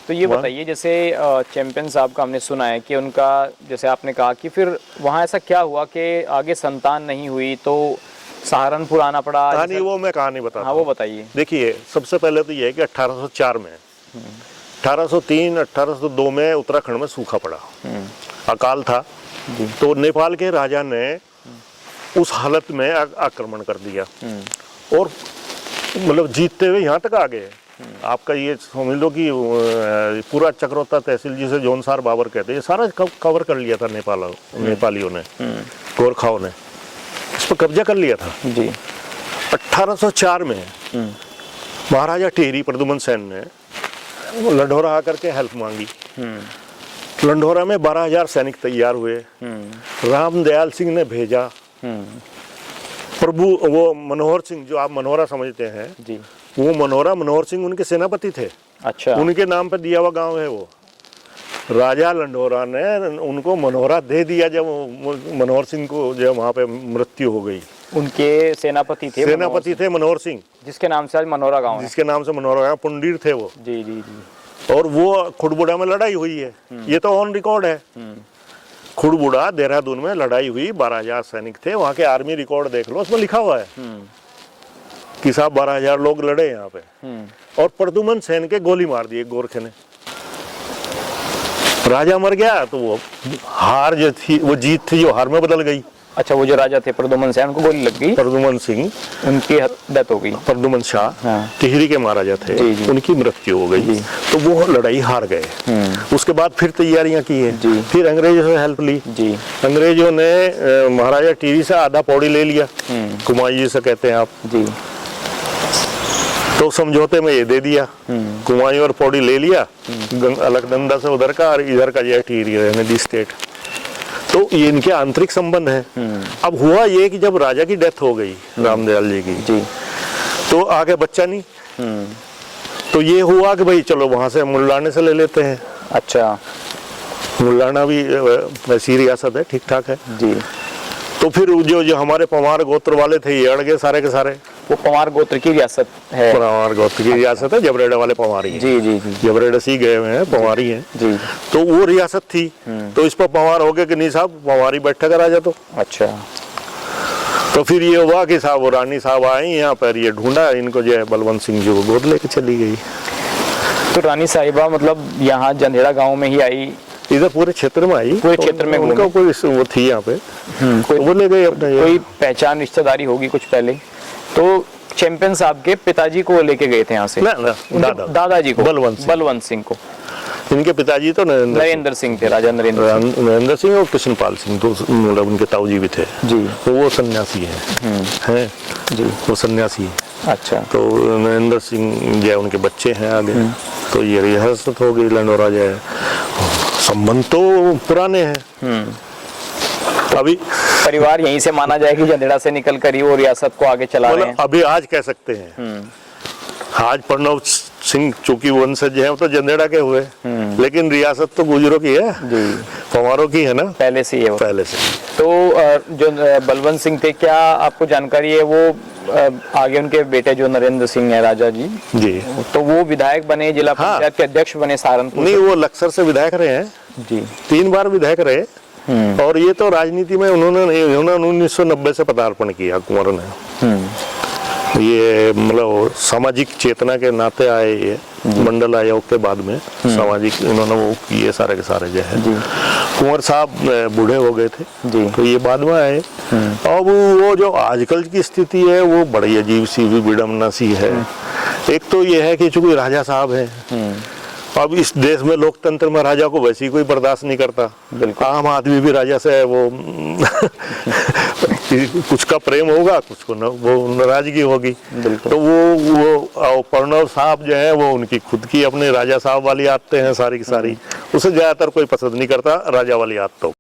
तो ये बताइए, जैसे चैंपियन साहब का हमने सुना है कि उनका, जैसे आपने कहा कि फिर वहाँ ऐसा क्या हुआ कि आगे संतान नहीं हुई तो सहारनपुर आना पड़ा? कहानी वो मैं कहानी बताता हाँ, वो बताइए। देखिए, सबसे पहले तो ये है कि 1804 में 1803 1802 में उत्तराखंड में सूखा पड़ा, अकाल था। तो नेपाल के राजा ने उस हालत में आक्रमण कर दिया और मतलब जीतते हुए यहाँ तक आ गए। आपका ये समझ लो कि पूरा चक्रोता तहसील जिसे जौनसार बाबर कहते हैं, ये सारा कवर कर लिया था नेपालियों ने, गोरखाओं ने इस पर कब्जा कर लिया था जी। 1804 में महाराजा टेहरी प्रद्युमन सेन ने लंढौरा आकर के हेल्प मांगी। लंढौरा में 12,000 सैनिक तैयार हुए। रामदयाल सिंह ने भेजा। प्रभु वो मनोहर सिंह, जो आप मनोहरा समझते हैं जी, वो मनोहर सिंह उनके सेनापति थे। अच्छा। उनके नाम पर दिया हुआ गांव है वो। राजा लंढौरा ने उनको मनोहरा दे दिया जब मनोहर सिंह को जब वहाँ पे मृत्यु हो गई। उनके सेनापति थे मनोहर सिंह, जिसके नाम से आज मनोहरा गांव है, जिसके नाम से मनोहरा गांव, पुंडीर थे वो जी जी जी। और वो खुड़बुड़ा में लड़ाई हुई है, ये तो ऑन रिकॉर्ड है। खुड़बुड़ा देहरादून में लड़ाई हुई, 12,000 सैनिक थे। वहाँ के आर्मी रिकॉर्ड देख लो, उसमें लिखा हुआ है कि साहब 12,000 लोग लड़े यहाँ पे। और प्रद्युमन सेन के गोली मार दी एक गोरखे ने। राजा मर गया तो वो हार जो थी वो जीत थी जो हार में बदल गई। अच्छा, वो जो राजा थे प्रद्युमन सेन, उनको गोली लग गई। प्रद्युमन सिंह, उनकी डेथ हो गई। प्रद्युमन शाह, हाँ, टिहरी के महाराजा थे जी जी। उनकी मृत्यु हो गई तो वो लड़ाई हार गए। उसके बाद फिर तैयारियां की है, फिर अंग्रेजों से हेल्प ली जी। अंग्रेजों ने महाराजा टिहरी से आधा पौड़ी ले लिया, कुमाई जिसे कहते हैं आप जी। तो समझौते में ये दे दिया, कुमाई और पौड़ी ले लिया, अलकनंदा से उधर का और इधर का जो टिहरी रहने दी स्टेट। तो ये इनके आंतरिक संबंध है। अब हुआ ये कि जब राजा की डेथ हो गई रामदयाल जी की जी, तो आगे बच्चा नहीं, तो ये हुआ कि भाई चलो वहां से मुल्लाने से ले लेते हैं। अच्छा, मुल्लाना भी वैसी रियासत है, ठीक ठाक है जी। तो फिर जो हमारे पवार गोत्र वाले थे ये अड़ गए सारे के सारे। वो पवार गोत्र की रियासत है, पवार गोत्र की रियासत है, जबरेड़ा वाले पवारी हैं जी जी जी। जबरेड़ा सी गए हुए हैं, पवारी हैं जी। तो वो रियासत थी, तो इस पर पवार हो गए कि नहीं साहब पवारी बैठा कर आ जा। तो अच्छा, तो फिर ये हुआ कि साहब वो रानी साहब आई यहाँ पर, ये ढूंढा इनको, जो है बलवंत सिंह जी को गोद लेके चली गई। तो रानी साहिबा मतलब यहाँ जंधेड़ा गाँव में ही आई, इधर पूरे क्षेत्र में आई, पूरे क्षेत्र में उनका कोई वो थी यहाँ पे, वो ले गए अपने। कोई पहचान रिश्तेदारी होगी कुछ पहले? तो चैंपियन साहब के पिताजी को लेके गए थे यहाँ से? दादाजी को, बलवंत सिंह को। इनके पिताजी तो नरेंद्र सिंह थे, राजा नरेंद्र सिंह और कृष्णपाल सिंह, तो मतलब उनके ताऊजी भी थे जी। तो वो सन्यासी हैं जी, वो सन्यासी है। अच्छा, तो नरेंद्र सिंह जो उनके बच्चे हैं आगे। तो ये रियासत हो गई लंढौरा जो है। संबंध तो पुराने हैं। अभी परिवार यहीं से माना जाए कि जंधेड़ा से निकल कर ही वो रियासत को आगे चला रहे हैं। अभी आज कह सकते हैं, आज प्रणव सिंह चूंकि वंशज है तो जंधेड़ा के हुए, लेकिन रियासत तो गुजरों की है जी, पवारों की है ना, पहले से ही है, पहले से। तो जो बलवंत सिंह थे, क्या आपको जानकारी है वो आगे उनके बेटे जो नरेंद्र सिंह है राजा जी जी, तो वो विधायक बने, जिला पंचायत के अध्यक्ष बने सहारनपुर? नहीं, वो लक्सर से विधायक रहे हैं जी, 3 बार विधायक रहे। और ये तो राजनीति में उन्होंने 1990 से पदार्पण किया कुंवर ने। ये मतलब सामाजिक चेतना के नाते आए, ये मंडल आयोग के बाद में सामाजिक इन्होंने वो किए सारे के सारे जो है। कुंवर साहब बूढ़े हो गए थे जी, तो ये बाद में आए। अब वो जो आजकल की स्थिति है वो बड़ी अजीब सी भी विडम्बना सी है। एक तो ये है कि चूंकि राजा साहब है, अब इस देश में लोकतंत्र में राजा को वैसे ही कोई बर्दाश्त नहीं करता। आम आदमी भी राजा से वो कुछ का प्रेम होगा, कुछ को वो नाराजगी होगी। तो वो प्रणव साहब जो है वो उनकी खुद की अपने राजा साहब वाली आदतें हैं सारी की सारी, उसे ज्यादातर कोई पसंद नहीं करता राजा वाली आदतों।